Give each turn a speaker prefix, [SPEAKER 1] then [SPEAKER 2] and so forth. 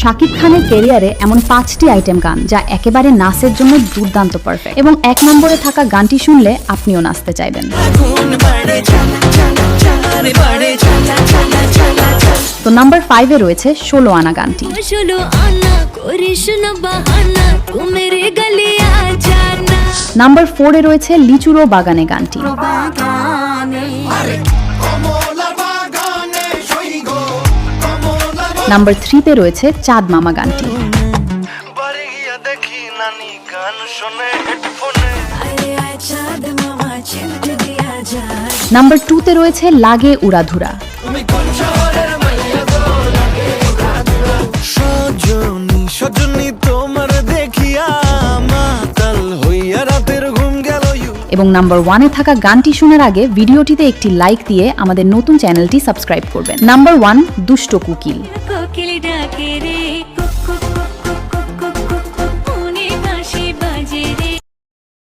[SPEAKER 1] শাকিব খানের ক্যারিয়ারে এমন 5টি আইটেম গান যা একেবারে নাচের জন্য দুর্দান্ত পারফেক্ট এবং 1 নম্বরে থাকা গানটি শুনলে আপনিও নাচতে চাইবেন। তো নাম্বার 5-এ রয়েছে 16 আনা গানটি। নাম্বার 4-এ রয়েছে লিচুরো বাগানে গানটি। নাম্বার 3-তে রয়েছে চাঁদ মামা গানটি। নাম্বার 2-তে রয়েছে লাগে উড়াধুরা। এবং নাম্বার 1-এ থাকা গানটি শোনার আগে ভিডিওটিতে একটি লাইক দিয়ে আমাদের নতুন চ্যানেলটি সাবস্ক্রাইব করবেন। নাম্বার 1 দুষ্ট কোকিল।